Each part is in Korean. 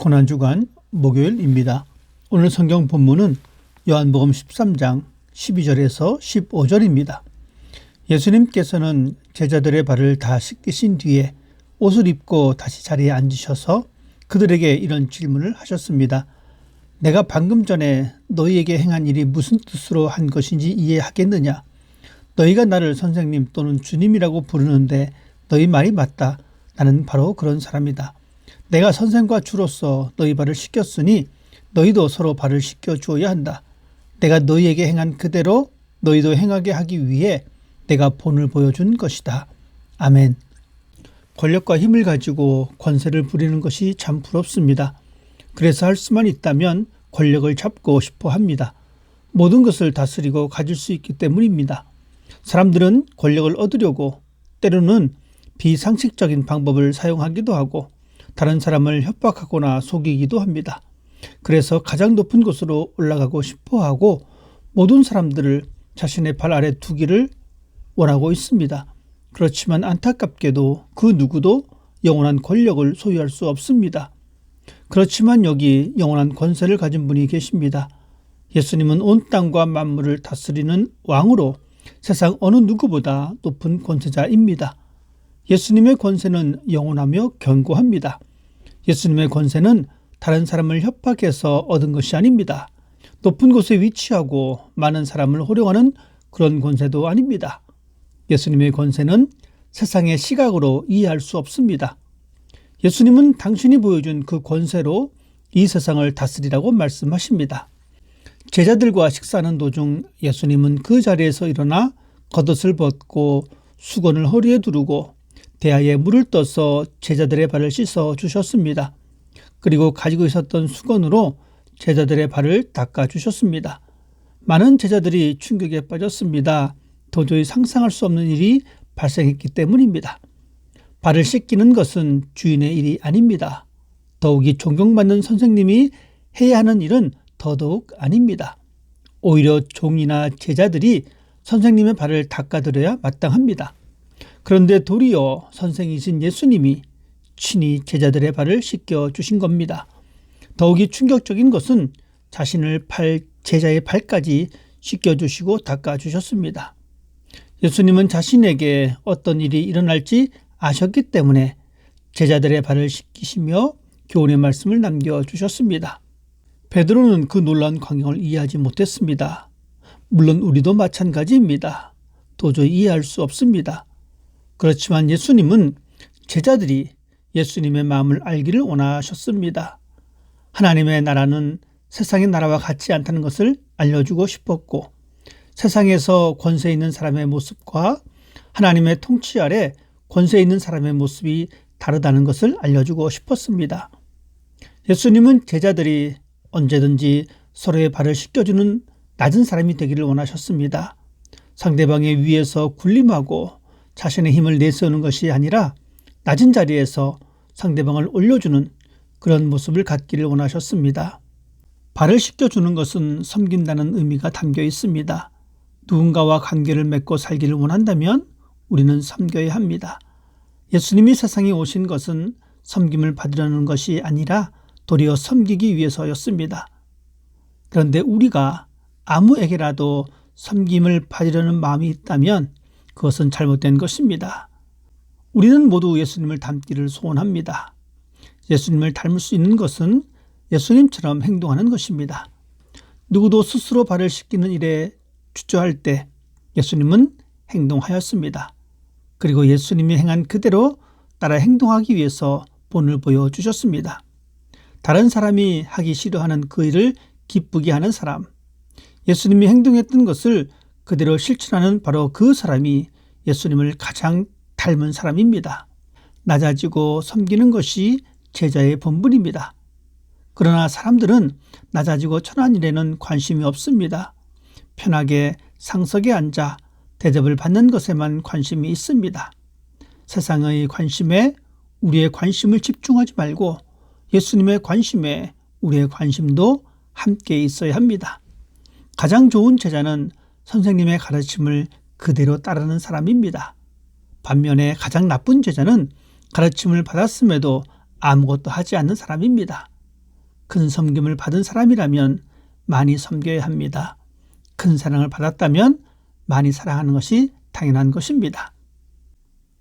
고난주간 목요일입니다. 오늘 성경 본문은 요한복음 13장 12절에서 15절입니다. 예수님께서는 제자들의 발을 다 씻기신 뒤에 옷을 입고 다시 자리에 앉으셔서 그들에게 이런 질문을 하셨습니다. 내가 방금 전에 너희에게 행한 일이 무슨 뜻으로 한 것인지 이해하겠느냐? 너희가 나를 선생님 또는 주님이라고 부르는데 너희 말이 맞다. 나는 바로 그런 사람이다. 내가 선생과 주로서 너희 발을 씻겼으니 너희도 서로 발을 씻겨 주어야 한다. 내가 너희에게 행한 그대로 너희도 행하게 하기 위해 내가 본을 보여준 것이다. 아멘. 권력과 힘을 가지고 권세를 부리는 것이 참 부럽습니다. 그래서 할 수만 있다면 권력을 잡고 싶어 합니다. 모든 것을 다스리고 가질 수 있기 때문입니다. 사람들은 권력을 얻으려고 때로는 비상식적인 방법을 사용하기도 하고 다른 사람을 협박하거나 속이기도 합니다. 그래서 가장 높은 곳으로 올라가고 싶어하고 모든 사람들을 자신의 발 아래 두기를 원하고 있습니다. 그렇지만 안타깝게도 그 누구도 영원한 권력을 소유할 수 없습니다. 그렇지만 여기 영원한 권세를 가진 분이 계십니다. 예수님은 온 땅과 만물을 다스리는 왕으로 세상 어느 누구보다 높은 권세자입니다. 예수님의 권세는 영원하며 견고합니다. 예수님의 권세는 다른 사람을 협박해서 얻은 것이 아닙니다. 높은 곳에 위치하고 많은 사람을 호령하는 그런 권세도 아닙니다. 예수님의 권세는 세상의 시각으로 이해할 수 없습니다. 예수님은 당신이 보여준 그 권세로 이 세상을 다스리라고 말씀하십니다. 제자들과 식사하는 도중 예수님은 그 자리에서 일어나 겉옷을 벗고 수건을 허리에 두르고 대야에 물을 떠서 제자들의 발을 씻어 주셨습니다. 그리고 가지고 있었던 수건으로 제자들의 발을 닦아 주셨습니다. 많은 제자들이 충격에 빠졌습니다. 도저히 상상할 수 없는 일이 발생했기 때문입니다. 발을 씻기는 것은 주인의 일이 아닙니다. 더욱이 존경받는 선생님이 해야 하는 일은 더더욱 아닙니다. 오히려 종이나 제자들이 선생님의 발을 닦아드려야 마땅합니다. 그런데 도리어 선생이신 예수님이 친히 제자들의 발을 씻겨 주신 겁니다. 더욱이 충격적인 것은 자신을 제자의 발까지 씻겨 주시고 닦아 주셨습니다. 예수님은 자신에게 어떤 일이 일어날지 아셨기 때문에 제자들의 발을 씻기시며 교훈의 말씀을 남겨주셨습니다. 베드로는 그 놀라운 광경을 이해하지 못했습니다. 물론 우리도 마찬가지입니다. 도저히 이해할 수 없습니다. 그렇지만 예수님은 제자들이 예수님의 마음을 알기를 원하셨습니다. 하나님의 나라는 세상의 나라와 같지 않다는 것을 알려주고 싶었고 세상에서 권세 있는 사람의 모습과 하나님의 통치 아래 권세 있는 사람의 모습이 다르다는 것을 알려주고 싶었습니다. 예수님은 제자들이 언제든지 서로의 발을 씻겨주는 낮은 사람이 되기를 원하셨습니다. 상대방의 위에서 군림하고 자신의 힘을 내세우는 것이 아니라 낮은 자리에서 상대방을 올려주는 그런 모습을 갖기를 원하셨습니다. 발을 씻겨주는 것은 섬긴다는 의미가 담겨 있습니다. 누군가와 관계를 맺고 살기를 원한다면 우리는 섬겨야 합니다. 예수님이 세상에 오신 것은 섬김을 받으려는 것이 아니라 도리어 섬기기 위해서였습니다. 그런데 우리가 아무에게라도 섬김을 받으려는 마음이 있다면 그것은 잘못된 것입니다. 우리는 모두 예수님을 닮기를 소원합니다. 예수님을 닮을 수 있는 것은 예수님처럼 행동하는 것입니다. 누구도 스스로 발을 씻기는 일에 주저할 때 예수님은 행동하였습니다. 그리고 예수님이 행한 그대로 따라 행동하기 위해서 본을 보여주셨습니다. 다른 사람이 하기 싫어하는 그 일을 기쁘게 하는 사람, 예수님이 행동했던 것을 그대로 실천하는 바로 그 사람이 예수님을 가장 닮은 사람입니다. 낮아지고 섬기는 것이 제자의 본분입니다. 그러나 사람들은 낮아지고 천한 일에는 관심이 없습니다. 편하게 상석에 앉아 대접을 받는 것에만 관심이 있습니다. 세상의 관심에 우리의 관심을 집중하지 말고 예수님의 관심에 우리의 관심도 함께 있어야 합니다. 가장 좋은 제자는 선생님의 가르침을 그대로 따르는 사람입니다. 반면에 가장 나쁜 제자는 가르침을 받았음에도 아무것도 하지 않는 사람입니다. 큰 섬김을 받은 사람이라면 많이 섬겨야 합니다. 큰 사랑을 받았다면 많이 사랑하는 것이 당연한 것입니다.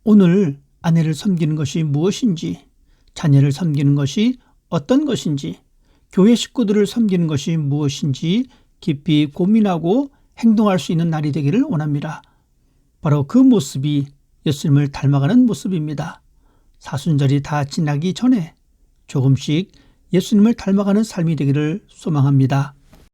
오늘 아내를 섬기는 것이 무엇인지, 자녀를 섬기는 것이 어떤 것인지, 교회 식구들을 섬기는 것이 무엇인지 깊이 고민하고 행동할 수 있는 날이 되기를 원합니다. 바로 그 모습이 예수님을 닮아가는 모습입니다. 사순절이 다 지나기 전에 조금씩 예수님을 닮아가는 삶이 되기를 소망합니다.